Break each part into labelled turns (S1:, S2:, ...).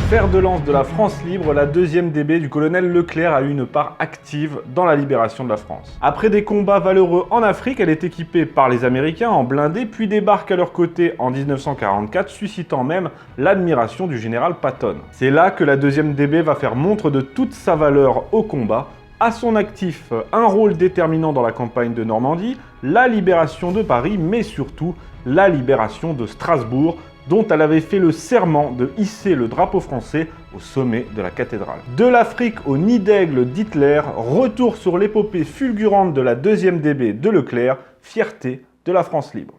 S1: Fer de lance de la France libre, la 2e DB du colonel Leclerc a eu une part active dans la libération de la France. Après des combats valeureux en Afrique, elle est équipée par les Américains en blindés, puis débarque à leur côté en 1944, suscitant même l'admiration du général Patton. C'est là que la 2e DB va faire montre de toute sa valeur au combat. À son actif, un rôle déterminant dans la campagne de Normandie, la libération de Paris, mais surtout la libération de Strasbourg, dont elle avait fait le serment de hisser le drapeau français au sommet de la cathédrale. De l'Afrique au nid d'aigle d'Hitler, retour sur l'épopée fulgurante de la 2e DB de Leclerc, fierté de la France libre.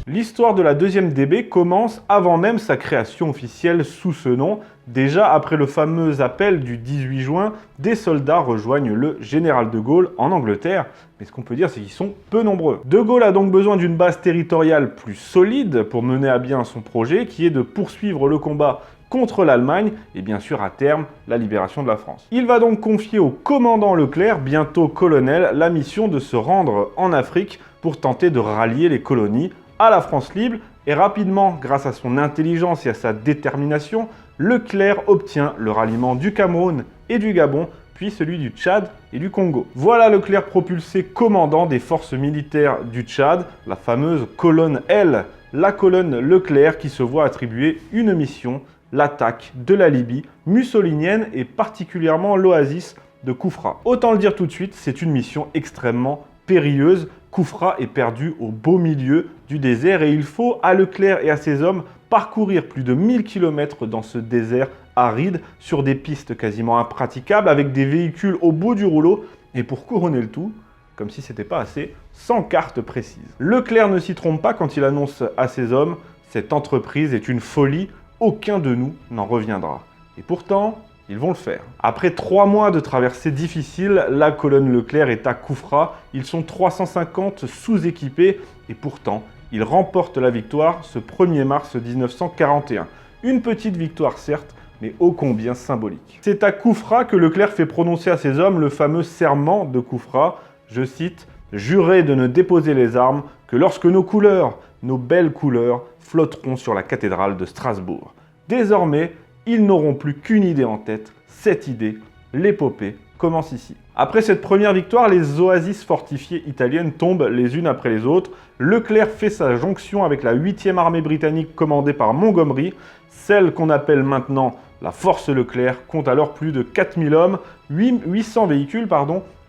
S1: L'histoire de la 2e DB commence avant même sa création officielle sous ce nom. Déjà après le fameux appel du 18 juin, des soldats rejoignent le général de Gaulle en Angleterre. Mais ce qu'on peut dire, c'est qu'ils sont peu nombreux. De Gaulle a donc besoin d'une base territoriale plus solide pour mener à bien son projet, qui est de poursuivre le combat contre l'Allemagne et bien sûr à terme la libération de la France. Il va donc confier au commandant Leclerc, bientôt colonel, la mission de se rendre en Afrique pour tenter de rallier les colonies à la France libre, et rapidement, grâce à son intelligence et à sa détermination, Leclerc obtient le ralliement du Cameroun et du Gabon, puis celui du Tchad et du Congo. Voilà Leclerc propulsé commandant des forces militaires du Tchad, la fameuse colonne L, la colonne Leclerc qui se voit attribuer une mission, l'attaque de la Libye mussolinienne et particulièrement l'oasis de Koufra. Autant le dire tout de suite, c'est une mission extrêmement périlleuse. Koufra est perdu au beau milieu du désert et il faut à Leclerc et à ses hommes parcourir plus de 1000 km dans ce désert aride sur des pistes quasiment impraticables avec des véhicules au bout du rouleau et pour couronner le tout, comme si c'était pas assez, sans carte précise. Leclerc ne s'y trompe pas quand il annonce à ses hommes « Cette entreprise est une folie, aucun de nous n'en reviendra ». Et pourtant, ils vont le faire. Après 3 mois de traversée difficile, la colonne Leclerc est à Koufra. Ils sont 350 sous-équipés et pourtant, ils remportent la victoire ce 1er mars 1941. Une petite victoire certes, mais ô combien symbolique. C'est à Koufra que Leclerc fait prononcer à ses hommes le fameux serment de Koufra. Je cite « Jurez de ne déposer les armes que lorsque nos couleurs, nos belles couleurs, flotteront sur la cathédrale de Strasbourg. » Désormais, ils n'auront plus qu'une idée en tête, cette idée, l'épopée, commence ici. Après cette première victoire, les oasis fortifiées italiennes tombent les unes après les autres. Leclerc fait sa jonction avec la 8e armée britannique commandée par Montgomery. Celle qu'on appelle maintenant la Force Leclerc compte alors plus de 4000 hommes, 800 véhicules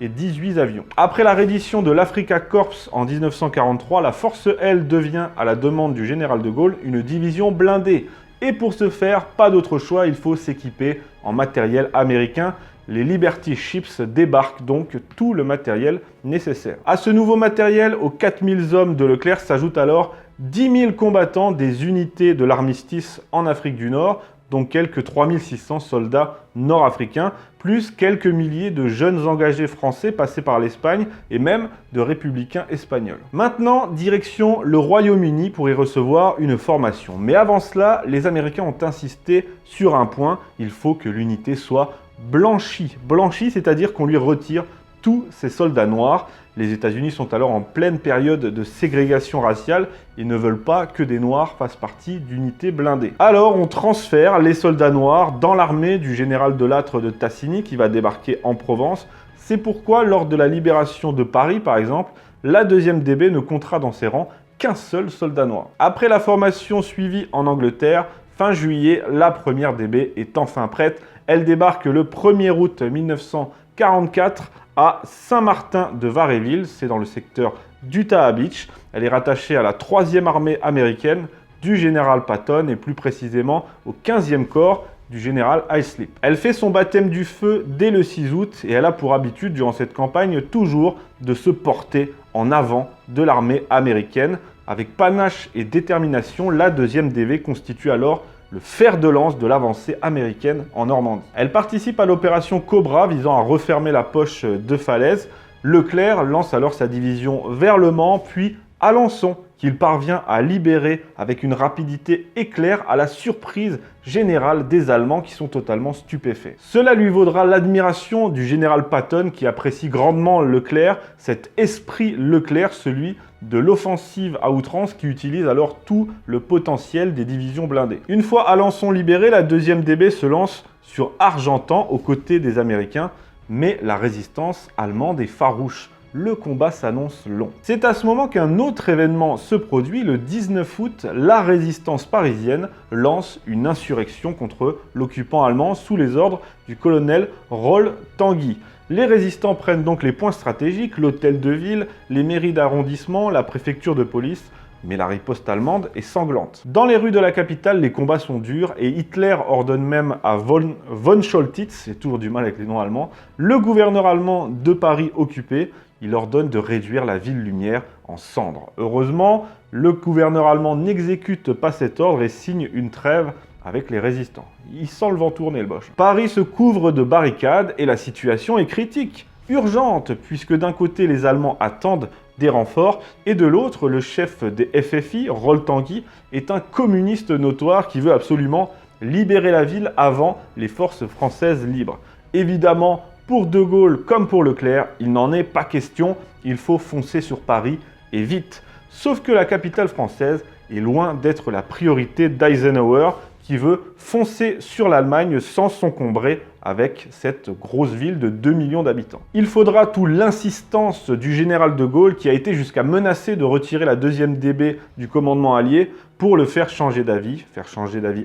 S1: et 18 avions. Après la reddition de l'Africa Corps en 1943, la Force L devient, à la demande du général de Gaulle, une division blindée. Et pour ce faire, pas d'autre choix, il faut s'équiper en matériel américain. Les Liberty Ships débarquent donc tout le matériel nécessaire. À ce nouveau matériel, aux 4000 hommes de Leclerc s'ajoutent alors 10 000 combattants des unités de l'armistice en Afrique du Nord, dont quelques 3600 soldats nord-africains, plus quelques milliers de jeunes engagés français passés par l'Espagne et même de républicains espagnols. Maintenant, direction le Royaume-Uni pour y recevoir une formation. Mais avant cela, les Américains ont insisté sur un point, il faut que l'unité soit blanchie. Blanchie, c'est-à-dire qu'on lui retire tous ces soldats noirs. Les États-Unis sont alors en pleine période de ségrégation raciale et ne veulent pas que des Noirs fassent partie d'unités blindées. Alors on transfère les soldats noirs dans l'armée du général de Lattre de Tassigny qui va débarquer en Provence. C'est pourquoi lors de la libération de Paris par exemple, la 2e DB ne comptera dans ses rangs qu'un seul soldat noir. Après la formation suivie en Angleterre, fin juillet, la 1re DB est enfin prête. Elle débarque le 1er août 1944 à Saint-Martin-de-Varéville, c'est dans le secteur d'Utah Beach. Elle est rattachée à la 3e armée américaine du général Patton et plus précisément au 15e corps du général Islip. Elle fait son baptême du feu dès le 6 août et elle a pour habitude durant cette campagne toujours de se porter en avant de l'armée américaine. Avec panache et détermination, la 2e DB constitue alors le fer de lance de l'avancée américaine en Normandie. Elle participe à l'opération Cobra visant à refermer la poche de Falaise. Leclerc lance alors sa division vers Le Mans, puis Alençon, qu'il parvient à libérer avec une rapidité éclair à la surprise générale des Allemands qui sont totalement stupéfaits. Cela lui vaudra l'admiration du général Patton qui apprécie grandement Leclerc, cet esprit Leclerc, celui de l'offensive à outrance qui utilise alors tout le potentiel des divisions blindées. Une fois Alençon libéré, la 2e DB se lance sur Argentan aux côtés des Américains, mais la résistance allemande est farouche. Le combat s'annonce long. C'est à ce moment qu'un autre événement se produit. Le 19 août, la résistance parisienne lance une insurrection contre l'occupant allemand sous les ordres du colonel Roll Tanguy. Les résistants prennent donc les points stratégiques, l'hôtel de ville, les mairies d'arrondissement, la préfecture de police, mais la riposte allemande est sanglante. Dans les rues de la capitale, les combats sont durs et Hitler ordonne même à von Choltitz, j'ai toujours du mal avec les noms allemands, le gouverneur allemand de Paris occupé, il ordonne de réduire la ville lumière en cendres. Heureusement, le gouverneur allemand n'exécute pas cet ordre et signe une trêve avec les résistants. Il sent le vent tourner, le boche. Paris se couvre de barricades et la situation est critique, urgente, puisque d'un côté les Allemands attendent des renforts et de l'autre, le chef des FFI, Roll Tanguy, est un communiste notoire qui veut absolument libérer la ville avant les forces françaises libres. Évidemment, pour De Gaulle comme pour Leclerc, il n'en est pas question, il faut foncer sur Paris et vite. Sauf que la capitale française est loin d'être la priorité d'Eisenhower qui veut foncer sur l'Allemagne sans s'encombrer avec cette grosse ville de 2 millions d'habitants. Il faudra tout l'insistance du général de Gaulle qui a été jusqu'à menacer de retirer la 2e DB du commandement allié pour le faire changer d'avis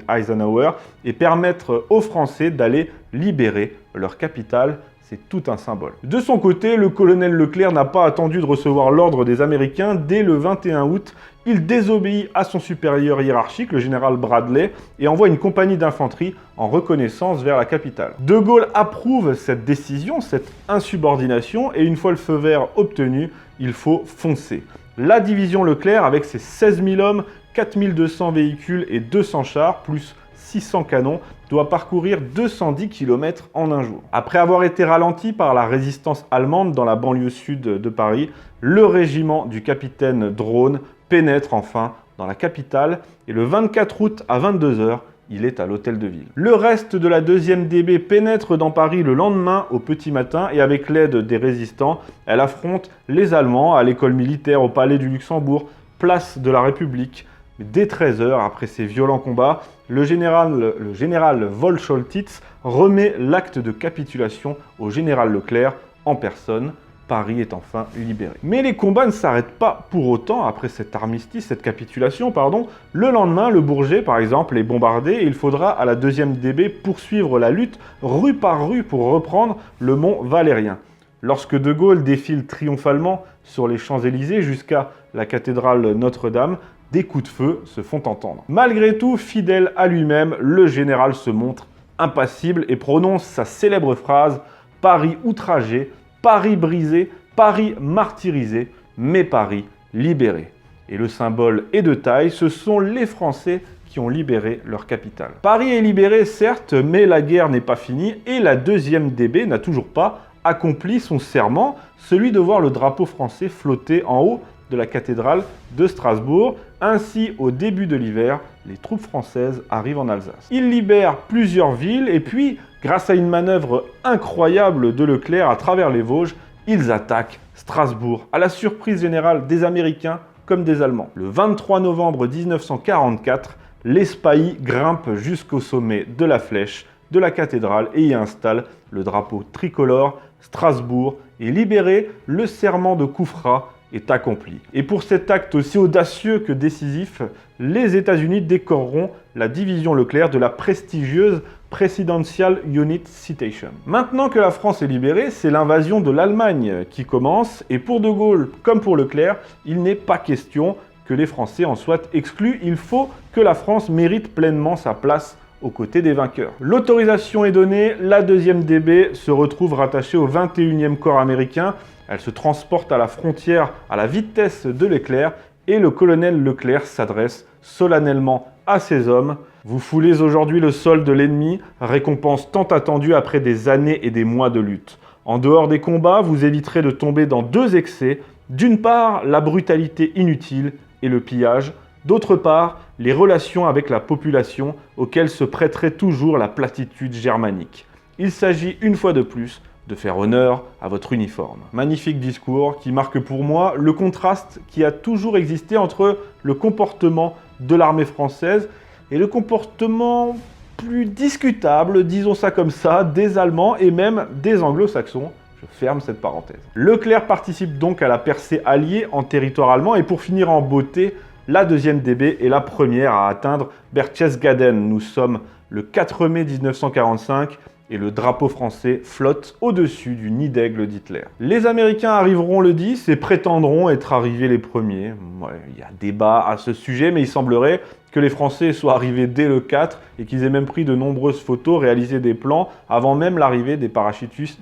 S1: Eisenhower et permettre aux Français d'aller libérer leur capitale. C'est tout un symbole. De son côté, le colonel Leclerc n'a pas attendu de recevoir l'ordre des Américains. Dès le 21 août, il désobéit à son supérieur hiérarchique, le général Bradley, et envoie une compagnie d'infanterie en reconnaissance vers la capitale. De Gaulle approuve cette décision, cette insubordination, et une fois le feu vert obtenu, il faut foncer. La division Leclerc, avec ses 16 000 hommes, 4 200 véhicules et 200 chars, plus 600 canons, doit parcourir 210 km en un jour. Après avoir été ralenti par la résistance allemande dans la banlieue sud de Paris, le régiment du capitaine Drone pénètre enfin dans la capitale et le 24 août à 22 h, il est à l'hôtel de ville. Le reste de la 2e DB pénètre dans Paris le lendemain au petit matin et avec l'aide des résistants, elle affronte les Allemands à l'école militaire, au palais du Luxembourg, place de la République. Dès 13 h, après ces violents combats, le général von Choltitz remet l'acte de capitulation au général Leclerc en personne. Paris est enfin libéré. Mais les combats ne s'arrêtent pas pour autant après cet armistice, cette capitulation, pardon. Le lendemain, le Bourget, par exemple, est bombardé et il faudra à la 2e DB poursuivre la lutte rue par rue pour reprendre le mont Valérien. Lorsque De Gaulle défile triomphalement sur les Champs-Élysées jusqu'à la cathédrale Notre-Dame, des coups de feu se font entendre. Malgré tout, fidèle à lui-même, le général se montre impassible et prononce sa célèbre phrase « Paris outragé, Paris brisé, Paris martyrisé, mais Paris libéré ». Et le symbole est de taille, ce sont les Français qui ont libéré leur capitale. Paris est libéré, certes, mais la guerre n'est pas finie et la 2e DB n'a toujours pas accompli son serment, celui de voir le drapeau français flotter en haut de la cathédrale de Strasbourg. Ainsi, au début de l'hiver, les troupes françaises arrivent en Alsace. Ils libèrent plusieurs villes et puis, grâce à une manœuvre incroyable de Leclerc à travers les Vosges, ils attaquent Strasbourg, à la surprise générale des Américains comme des Allemands. Le 23 novembre 1944, les spahis grimpent jusqu'au sommet de la flèche de la cathédrale et y installent le drapeau tricolore. Strasbourg est libéré, le serment de Kufra est accompli. Et pour cet acte aussi audacieux que décisif, les États-Unis décoreront la division Leclerc de la prestigieuse Presidential Unit Citation. Maintenant que la France est libérée, c'est l'invasion de l'Allemagne qui commence, et pour De Gaulle comme pour Leclerc, il n'est pas question que les Français en soient exclus. Il faut que la France mérite pleinement sa place aux côtés des vainqueurs. L'autorisation est donnée, la 2e DB se retrouve rattachée au 21e corps américain. Elle se transporte à la frontière à la vitesse de l'éclair et le colonel Leclerc s'adresse solennellement à ses hommes. Vous foulez aujourd'hui le sol de l'ennemi, récompense tant attendue après des années et des mois de lutte. En dehors des combats, vous éviterez de tomber dans 2 excès, D'une part, la brutalité inutile et le pillage. D'autre part, les relations avec la population auxquelles se prêterait toujours la platitude germanique. Il s'agit une fois de plus de faire honneur à votre uniforme. Magnifique discours qui marque pour moi le contraste qui a toujours existé entre le comportement de l'armée française et le comportement plus discutable, disons ça comme ça, des Allemands et même des Anglo-Saxons. Je ferme cette parenthèse. Leclerc participe donc à la percée alliée en territoire allemand et pour finir en beauté, la deuxième DB est la première à atteindre Berchtesgaden. Nous sommes le 4 mai 1945 et le drapeau français flotte au-dessus du nid d'aigle d'Hitler. Les Américains arriveront le 10 et prétendront être arrivés les premiers. Ouais, il y a débat à ce sujet, mais il semblerait que les Français soient arrivés dès le 4 et qu'ils aient même pris de nombreuses photos, réalisé des plans avant même l'arrivée des parachutistes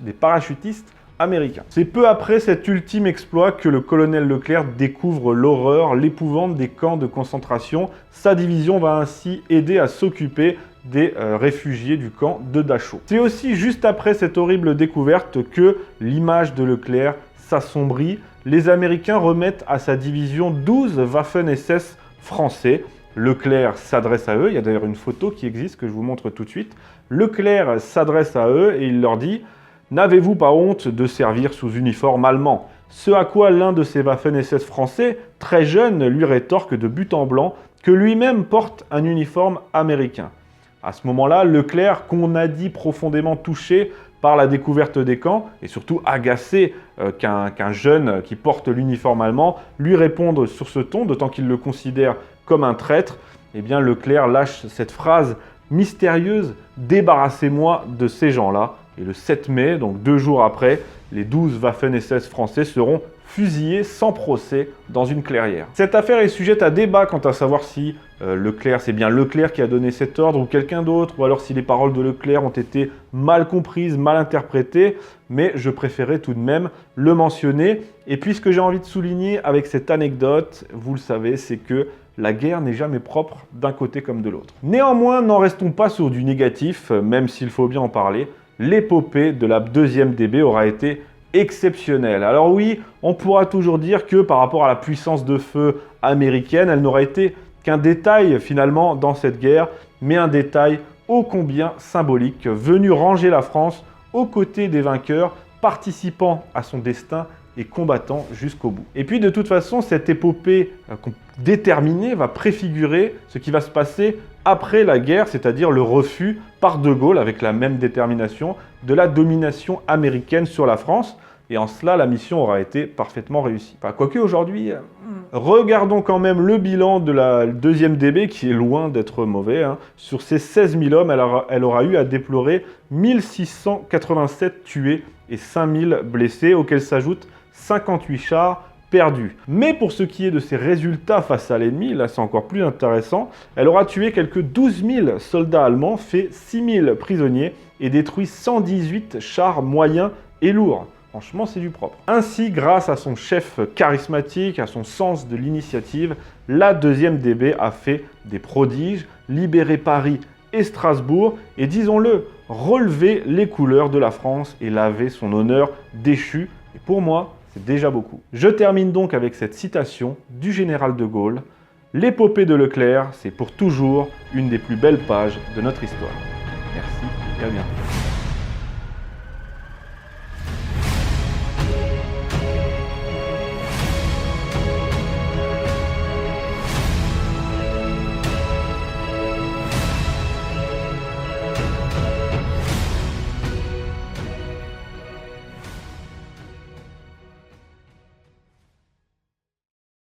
S1: américains. C'est peu après cet ultime exploit que le colonel Leclerc découvre l'horreur, l'épouvante des camps de concentration. Sa division va ainsi aider à s'occuper des réfugiés du camp de Dachau. C'est aussi juste après cette horrible découverte que l'image de Leclerc s'assombrit. Les Américains remettent à sa division 12 Waffen-SS français. Leclerc s'adresse à eux, il y a d'ailleurs une photo qui existe que je vous montre tout de suite. Leclerc s'adresse à eux et il leur dit « N'avez-vous pas honte de servir sous uniforme allemand ?» Ce à quoi l'un de ces Waffen-SS français, très jeune, lui rétorque de but en blanc que lui-même porte un uniforme américain. À ce moment-là, Leclerc, qu'on a dit profondément touché par la découverte des camps, et surtout agacé qu'un jeune qui porte l'uniforme allemand lui réponde sur ce ton, d'autant qu'il le considère comme un traître, eh bien Leclerc lâche cette phrase mystérieuse « Débarrassez-moi de ces gens-là ». Et le 7 mai, donc 2 jours après, les 12 Waffen-SS français seront fusillés sans procès dans une clairière. Cette affaire est sujette à débat quant à savoir si Leclerc, c'est bien Leclerc qui a donné cet ordre ou quelqu'un d'autre, ou alors si les paroles de Leclerc ont été mal comprises, mal interprétées, mais je préférais tout de même le mentionner. Et puis ce que j'ai envie de souligner avec cette anecdote, vous le savez, c'est que la guerre n'est jamais propre d'un côté comme de l'autre. Néanmoins, n'en restons pas sur du négatif, même s'il faut bien en parler. L'épopée de la deuxième DB aura été exceptionnelle. Alors oui, on pourra toujours dire que par rapport à la puissance de feu américaine, elle n'aura été qu'un détail finalement dans cette guerre, mais un détail ô combien symbolique, venu ranger la France aux côtés des vainqueurs, participant à son destin et combattant jusqu'au bout. Et puis de toute façon, cette épopée déterminée va préfigurer ce qui va se passer après la guerre, c'est-à-dire le refus par De Gaulle, avec la même détermination, de la domination américaine sur la France. Et en cela, la mission aura été parfaitement réussie. Enfin, quoique aujourd'hui, regardons quand même le bilan de la deuxième DB, qui est loin d'être mauvais. Sur ces 16 000 hommes, elle aura eu à déplorer 1687 tués et 5000 blessés, auxquels s'ajoutent 58 chars perdus. Mais pour ce qui est de ses résultats face à l'ennemi, là c'est encore plus intéressant, elle aura tué quelques 12 000 soldats allemands, fait 6 000 prisonniers et détruit 118 chars moyens et lourds. Franchement, c'est du propre. Ainsi, grâce à son chef charismatique, à son sens de l'initiative, la deuxième DB a fait des prodiges, libéré Paris et Strasbourg, et disons-le, relevé les couleurs de la France et lavé son honneur déchu. Et pour moi, c'est déjà beaucoup. Je termine donc avec cette citation du général de Gaulle. L'épopée de Leclerc, c'est pour toujours une des plus belles pages de notre histoire. Merci et à bientôt.